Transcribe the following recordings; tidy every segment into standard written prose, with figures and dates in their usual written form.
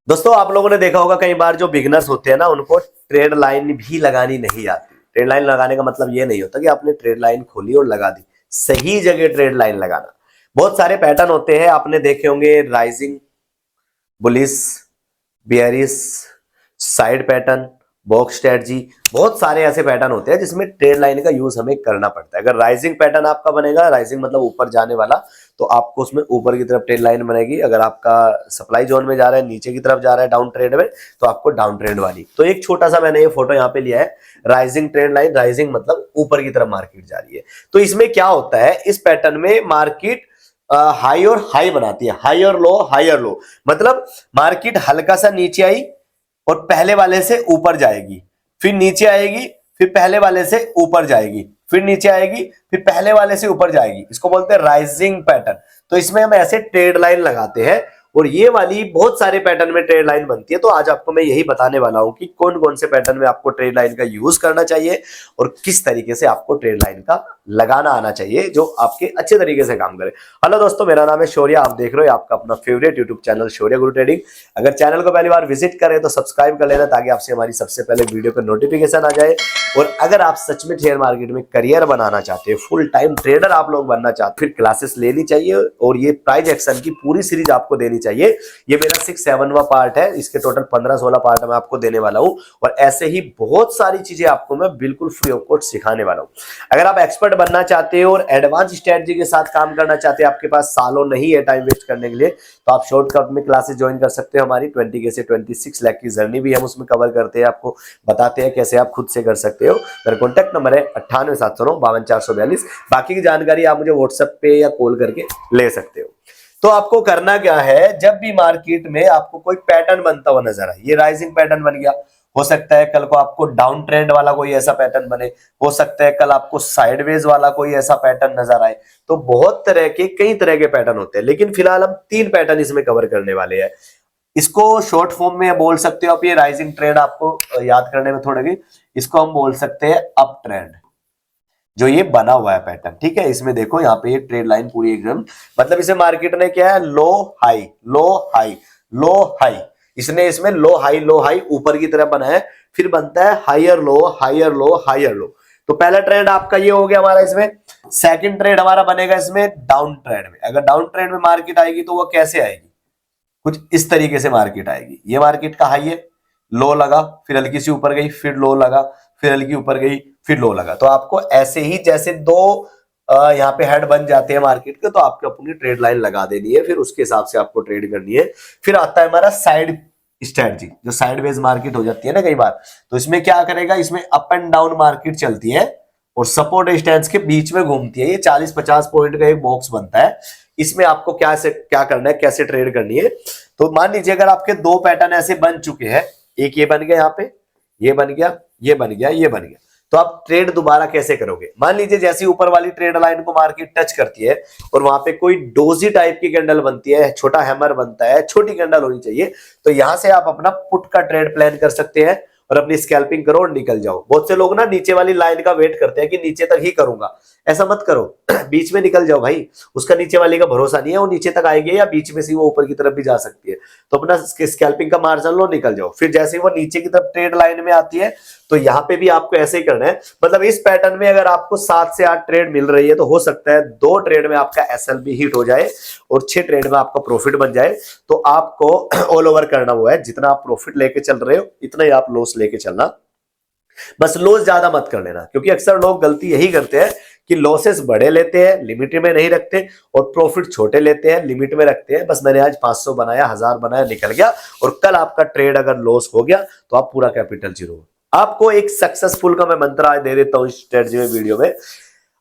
दोस्तों आप लोगों ने देखा होगा कई बार जो बिगनर्स होते हैं ना उनको ट्रेड लाइन भी लगानी नहीं आती। ट्रेड लाइन लगाने का मतलब ये नहीं होता कि आपने ट्रेड लाइन खोली और लगा दी। सही जगह ट्रेड लाइन लगाना। बहुत सारे पैटर्न होते हैं, आपने देखे होंगे rising, bullish, bearish, side pattern, box strategy. बहुत सारे ऐसे पैटर्न होते हैं जिसमें ट्रेड लाइन का यूज हमें करना पड़ता है। अगर राइजिंग पैटर्न आपका बनेगा, राइजिंग मतलब ऊपर जाने वाला, तो आपको उसमें ऊपर की तरफ ट्रेड लाइन बनेगी। अगर आपका सप्लाई जोन में जा रहा है, नीचे की तरफ जा रहा है डाउन ट्रेड में, तो आपको डाउन ट्रेड वाली। तो एक छोटा सा मैंने ये फोटो यहाँ पे लिया है, राइजिंग ट्रेड लाइन। राइजिंग मतलब ऊपर की तरफ मार्केट जा रही है। तो इसमें क्या होता है, इस पैटर्न में मार्केट हाई और हाई बनाती है, हाई और लो, हाई और लो। मतलब मार्केट हल्का सा नीचे आई और पहले वाले से ऊपर जाएगी, फिर नीचे आएगी, फिर पहले वाले से ऊपर जाएगी, फिर नीचे आएगी, फिर पहले वाले से ऊपर जाएगी। इसको बोलते हैं राइजिंग पैटर्न। तो इसमें हम ऐसे ट्रेड लाइन लगाते हैं और ये वाली बहुत सारे पैटर्न में ट्रेड लाइन बनती है। तो आज आपको मैं यही बताने वाला हूं कि कौन कौन से पैटर्न में आपको ट्रेड लाइन का यूज करना चाहिए और किस तरीके से आपको ट्रेड लाइन का लगाना आना चाहिए जो आपके अच्छे तरीके से काम करे। हेलो दोस्तों, मेरा नाम है शौर्य, आप देख रहे हो आपका अपना फेवरेट यूट्यूब चैनल शौर्य गुरु ट्रेडिंग। अगर चैनल को पहली बार विजिट करें तो सब्सक्राइब कर लेना ताकि आपसे हमारी सबसे पहले वीडियो का नोटिफिकेशन आ जाए। और अगर आप सच में शेयर मार्केट में करियर बनाना चाहते हैं, फुल टाइम ट्रेडर आप लोग बनना चाहते हैं, फिर क्लासेस लेनी चाहिए और ये प्राइज एक्शन की पूरी सीरीज आपको देनी चाहिए। ये मेरा 6-7वां पार्ट है, इसके टोटल 15-16 पार्ट मैं आपको देने वाला हूं और ऐसे ही बहुत सारी चीजें आपको मैं बिल्कुल फ्री ऑफ कॉस्ट सिखाने वाला हूं। अगर आप एक्सपर्ट बनना चाहते हो और एडवांस स्ट्रेटजी के साथ काम करना चाहते हैं, आपके पास सालों नहीं है टाइम वेस्ट करने के लिए, तो आप शॉर्टकट में क्लासेस ज्वाइन कर सकते हो। हमारी 20K से 26 लाख की जर्नी भी हम उसमें कवर करते हैं, आपको बताते हैं कैसे आप खुद से कर सकते हो। मेरा कॉन्टैक्ट नंबर है 9879 52 442। बाकी की जानकारी आप मुझे व्हाट्सएप पे या कॉल करके ले सकते हो। तो आपको करना क्या है, जब भी मार्केट में आपको कोई पैटर्न बनता हुआ नजर आए, ये राइजिंग पैटर्न बन गया, हो सकता है कल को आपको डाउन ट्रेंड वाला कोई ऐसा पैटर्न बने, हो सकता है कल आपको साइडवेज वाला कोई ऐसा पैटर्न नजर आए। तो बहुत तरह के, कई तरह के पैटर्न होते हैं, लेकिन फिलहाल हम 3 पैटर्न इसमें कवर करने वाले हैं। इसको शॉर्ट फॉर्म में बोल सकते हो आप, ये राइजिंग ट्रेंड आपको याद करने में थोड़ा भी, इसको हम बोल सकते हैं अप ट्रेंड, जो ये बना हुआ है पैटर्न। ठीक है, इसमें देखो यहाँ पे ये ट्रेड लाइन पूरी एकदम, मतलब इसे मार्केट ने क्या है, लो हाई, लो हाई, लो हाई। इसने इसमें लो हाई, लो हाई ऊपर की तरफ बना है, फिर बनता है higher low, higher low, higher low. तो पहला ट्रेंड आपका ये हो गया हमारा इसमें। सेकंड ट्रेड हमारा बनेगा इसमें डाउन ट्रेंड में। अगर डाउन ट्रेंड में मार्केट आएगी तो वो कैसे आएगी, कुछ इस तरीके से मार्केट आएगी। ये मार्केट का हाई है, लो लगा, फिर हल्की सी ऊपर गई, फिर लो लगा, फिर हल्की ऊपर गई, फिर लो लगा। तो आपको ऐसे ही जैसे दो यहाँ पे हेड बन जाते हैं मार्केट के, तो आपको अपनी ट्रेड लाइन लगा देनी है, फिर उसके हिसाब से आपको ट्रेड करनी है। फिर आता है हमारा साइड स्ट्रेटजी, जो साइडवेज मार्केट हो जाती है ना कई बार। तो इसमें क्या करेगा, इसमें अप एंड डाउन मार्केट चलती है और सपोर्ट रेजिस्टेंस के बीच में घूमती है। ये 40-50 पॉइंट का एक बॉक्स बनता है। इसमें आपको क्या करना है, कैसे ट्रेड करनी है। तो मान लीजिए अगर आपके 2 पैटर्न ऐसे बन चुके हैं, एक ये बन गया, यहाँ पे ये बन गया, ये बन गया, ये बन गया, तो आप ट्रेड दोबारा कैसे करोगे। मान लीजिए जैसी ऊपर वाली ट्रेड लाइन को मार्केट टच करती है और वहां पे कोई डोजी टाइप की कैंडल बनती है, छोटा हैमर बनता है, छोटी कैंडल होनी चाहिए, तो यहां से आप अपना पुट का ट्रेड प्लान कर सकते हैं और अपनी स्कैल्पिंग करो और निकल जाओ। बहुत से लोग ना नीचे वाली लाइन का वेट करते हैं कि नीचे तक ही करूंगा, ऐसा मत करो। बीच में निकल जाओ भाई, उसका नीचे वाले का भरोसा नहीं है, वो नीचे तक आएगी या बीच में से वो ऊपर की तरफ भी जा सकती है। तो अपना स्कैल्पिंग का मार्जिन लो, निकल जाओ। फिर जैसे ही वो नीचे की तरफ ट्रेड लाइन में आती है, तो यहां पे भी आपको ऐसे ही करना है। मतलब इस पैटर्न में अगर आपको 7 से 8 ट्रेड मिल रही है, तो हो सकता है 2 ट्रेड में आपका एसएलबी हिट हो जाए और 6 ट्रेड में आपका प्रॉफिट बन जाए। तो आपको ऑल ओवर करना हुआ है, जितना आप प्रॉफिट लेके चल रहे हो इतना ही आप लॉस लेके चलना। बस लॉस ज्यादा मत कर लेना, क्योंकि अक्सर लोग गलती यही करते हैं कि लॉसेस बड़े लेते हैं, लिमिट में नहीं रखते, और प्रॉफिट छोटे लेते हैं, लिमिट में रखते हैं। बस मैंने आज 500 बनाया, 1000 बनाया, निकल गया, और कल आपका ट्रेड अगर लॉस हो गया तो आप पूरा कैपिटल जीरो। आपको एक सक्सेसफुल का मैं मंत्र आज दे देता हूं इस स्ट्रेटजी में, वीडियो में।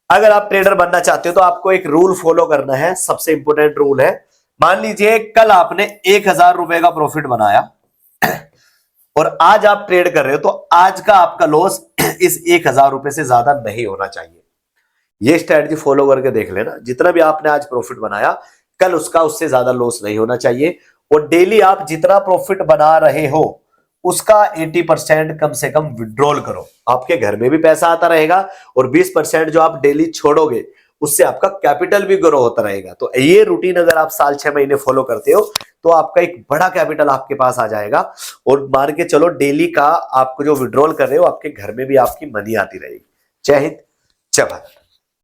अगर आप ट्रेडर बनना चाहते हो तो आपको एक रूल फॉलो करना है, सबसे इंपोर्टेंट रूल है। मान लीजिए कल आपने 1000 रुपए का प्रॉफिट बनाया और आज आप ट्रेड कर रहे हो, तो आज का आपका लॉस इस 1000 रुपए से ज्यादा नहीं होना चाहिए। ये स्ट्रेटजी फॉलो करके देख लेना, जितना भी आपने आज प्रॉफिट बनाया कल उसका उससे ज्यादा लॉस नहीं होना चाहिए। और डेली आप जितना प्रॉफिट बना रहे हो उसका 80% कम से कम विड्रॉल करो, आपके घर में भी पैसा आता रहेगा। और 20% जो आप डेली छोड़ोगे उससे आपका कैपिटल भी ग्रो होता रहेगा। तो ये रूटीन अगर आप साल 6 महीने फॉलो करते हो तो आपका एक बड़ा कैपिटल आपके पास आ जाएगा, और मान के चलो डेली का आपको जो विड्रॉल कर रहे हो आपके घर में भी आपकी मनी आती रहेगी। जय हिंद, जय भारत।